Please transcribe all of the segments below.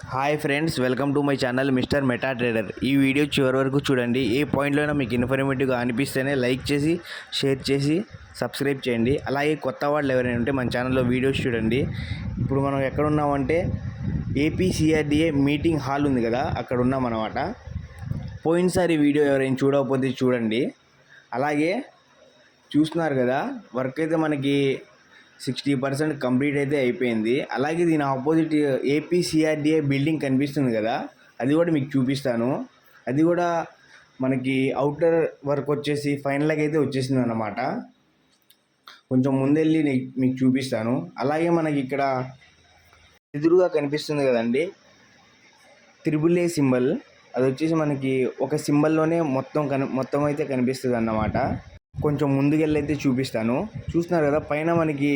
Hi friends, welcome to my channel mister meta trader. ఈ video చివరి వరకు చూడండి. ఏ పాయింట్లోనైనా మీకు ఇన్ఫర్మేటివ్గా అనిపిస్తేనే లైక్ చేసి షేర్ చేసి సబ్స్క్రైబ్ చేయండి. అలాగే కొత్త వాళ్ళు ఎవరైనా ఉంటే మన ఛానల్లో వీడియోస్ చూడండి. ఇప్పుడు మనం ఎక్కడ ఉన్నామంటే ఏపీసీఆర్డీఏ మీటింగ్ హాల్ ఉంది కదా, అక్కడ ఉన్నామన్నమాట. పోయినసారి వీడియో ఎవరైనా చూడకపోతే చూడండి. అలాగే చూస్తున్నారు కదా, వర్క్ అయితే మనకి 60% కంప్లీట్ అయితే అయిపోయింది. అలాగే దీని ఆపోజిట్ ఏపీసీఆర్డీఏ బిల్డింగ్ కనిపిస్తుంది కదా, అది కూడా మీకు చూపిస్తాను. అది కూడా మనకి అవుటర్ వర్క్ వచ్చేసి ఫైనల్గా అయితే వచ్చేసింది అన్నమాట. కొంచెం ముందెళ్ళి మీకు చూపిస్తాను. అలాగే మనకి ఇక్కడ ఎదురుగా కనిపిస్తుంది కదండి త్రిబుల్ ఏ సింబల్, అది వచ్చేసి మనకి ఒక సింబల్లోనే మొత్తం అయితే కనిపిస్తుంది అన్నమాట. కొంచెం ముందుకెళ్ళైతే చూపిస్తాను. చూస్తున్నారు కదా, పైన మనకి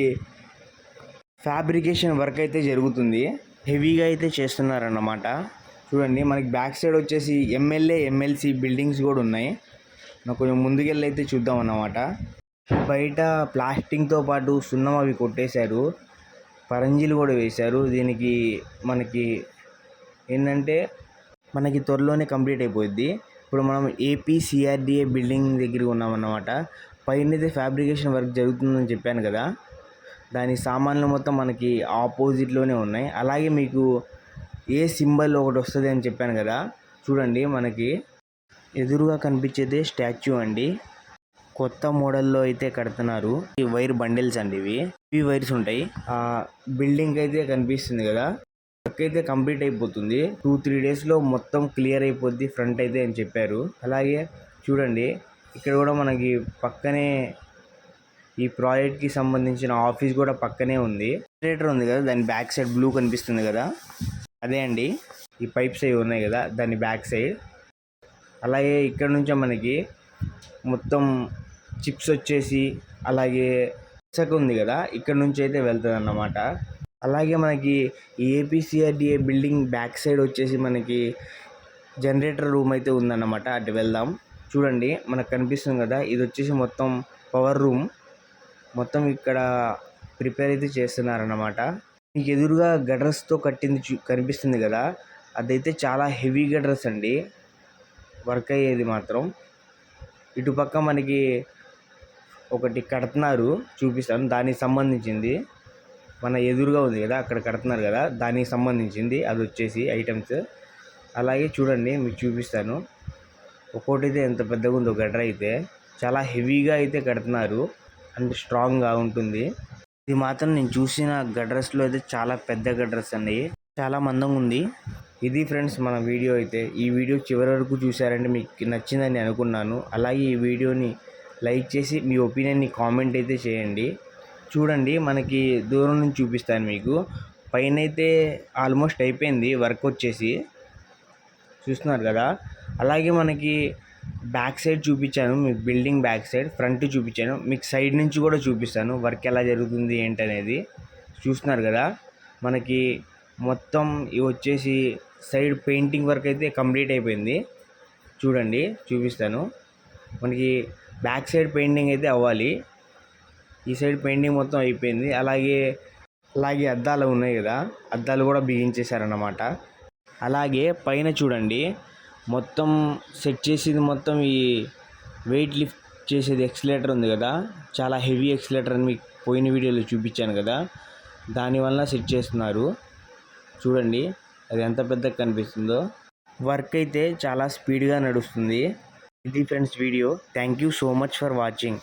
ఫ్యాబ్రికేషన్ వర్క్ అయితే జరుగుతుంది. హెవీగా అయితే చేస్తున్నారన్నమాట. చూడండి, మనకి బ్యాక్ సైడ్ వచ్చేసి ఎమ్మెల్యే ఎమ్మెల్సీ బిల్డింగ్స్ కూడా ఉన్నాయి. నాకు కొంచెం ముందుకెళ్ళైతే చూద్దాం అన్నమాట. బయట ప్లాస్టింగ్తో పాటు సున్నం అవి కొట్టేశారు, పరంజీలు కూడా వేశారు. దీనికి మనకి ఏంటంటే మనకి త్వరలోనే కంప్లీట్ అయిపోద్ది. ఇప్పుడు మనం ఏపీసీఆర్డీఏ బిల్డింగ్ దగ్గర ఉన్నామన్నమాట. పైన అయితే ఫ్యాబ్రికేషన్ వర్క్ జరుగుతుందని చెప్పాను కదా, దాని సామాన్లు మొత్తం మనకి ఆపోజిట్లోనే ఉన్నాయి. అలాగే మీకు ఏ సింబల్ ఒకటి వస్తుంది అని చెప్పాను కదా, చూడండి మనకి ఎదురుగా కనిపించేదే స్టాచ్యూ అండి. కొత్త మోడల్లో అయితే కడుతున్నారు. ఈ వైర్ బండిల్స్ అండి, ఇవి వైర్స్ ఉంటాయి. ఆ బిల్డింగ్ అయితే కనిపిస్తుంది కదా, వర్క్ అయితే కంప్లీట్ అయిపోతుంది. 2-3 డేస్లో మొత్తం క్లియర్ అయిపోద్ది ఫ్రంట్ అయితే అని చెప్పారు. అలాగే చూడండి, ఇక్కడ కూడా మనకి పక్కనే ఈ ప్రాజెక్ట్కి సంబంధించిన ఆఫీస్ కూడా పక్కనే ఉంది. జనరేటర్ ఉంది కదా, దాని బ్యాక్ సైడ్ బ్లూ కనిపిస్తుంది కదా, అదే అండి ఈ పైప్స్ అవి ఉన్నాయి కదా, దాని బ్యాక్ సైడ్. అలాగే ఇక్కడ నుంచే మనకి మొత్తం చిప్స్ వచ్చేసి అలాగే ఇసుక ఉంది కదా, ఇక్కడ నుంచి అయితే వెళ్తుంది అన్నమాట. అలాగే మనకి ఏపీసీఆర్డీఏ బిల్డింగ్ బ్యాక్ సైడ్ వచ్చేసి మనకి జనరేటర్ రూమ్ అయితే ఉందన్నమాట. అటు వెళ్దాం. చూడండి, మనకు కనిపిస్తుంది కదా, ఇది వచ్చేసి మొత్తం పవర్ రూమ్. మొత్తం ఇక్కడ ప్రిపేర్ అయితే చేస్తున్నారన్నమాట. మీకు ఎదురుగా గడ్రస్తో కట్టింది కనిపిస్తుంది కదా, అదైతే చాలా హెవీ గడ్రస్ అండి. వర్క్ అయ్యేది మాత్రం ఇటుపక్క మనకి ఒకటి కడుతున్నారు, చూపిస్తాను. దానికి సంబంధించింది మన ఎదురుగా ఉంది కదా, అక్కడ కడుతున్నారు కదా, దానికి సంబంధించింది అది వచ్చేసి ఐటమ్స్. అలాగే చూడండి, మీకు చూపిస్తాను. ఒక్కోటి అయితే ఎంత పెద్దగా ఉందో గడ్ర అయితే, చాలా హెవీగా అయితే కడుతున్నారు అండ్ స్ట్రాంగ్గా ఉంటుంది. ఇది మాత్రం నేను చూసిన గడ్రస్లో అయితే చాలా పెద్ద గడ్రస్ అండి, చాలా మందంగా ఉంది. ఇది ఫ్రెండ్స్ మన వీడియో అయితే. ఈ వీడియో చివరి వరకు చూసారంటే మీకు నచ్చిందని అనుకున్నాను. అలాగే ఈ వీడియోని లైక్ చేసి మీ ఒపీనియన్ని కామెంట్ అయితే చేయండి. చూడండి, మనకి దూరం నుంచి చూపిస్తాను మీకు. పైన అయితే ఆల్మోస్ట్ అయిపోయింది వర్క్ వచ్చేసి, చూస్తున్నారు కదా. అలాగే మనకి బ్యాక్ సైడ్ చూపించాను మీకు, బిల్డింగ్ బ్యాక్ సైడ్, ఫ్రంట్ చూపించాను మీకు, సైడ్ నుంచి కూడా చూపిస్తాను వర్క్ ఎలా జరుగుతుంది ఏంటనేది. చూస్తున్నారు కదా, మనకి మొత్తం ఇవి వచ్చేసి సైడ్ పెయింటింగ్ వర్క్ అయితే కంప్లీట్ అయిపోయింది. చూడండి, చూపిస్తాను. మనకి బ్యాక్ సైడ్ పెయింటింగ్ అయితే అవ్వాలి, ఈ సైడ్ పెయింటింగ్ మొత్తం అయిపోయింది. అలాగే అద్దాలు ఉన్నాయి కదా, అద్దాలు కూడా బిగించేశారన్నమాట. అలాగే పైన చూడండి, మొత్తం సెట్ చేసేది మొత్తం ఈ వెయిట్ లిఫ్ట్ చేసేది ఎక్సిలేటర్ ఉంది కదా, చాలా హెవీ ఎక్సిలేటర్ అని మీకు పోయిన వీడియోలో చూపించాను కదా, దానివల్ల సెట్ చేస్తున్నారు. చూడండి, అది ఎంత పెద్దగా కనిపిస్తుందో. వర్క్ అయితే చాలా స్పీడ్గా నడుస్తుంది. ఇది friends video. Thank you so much for watching.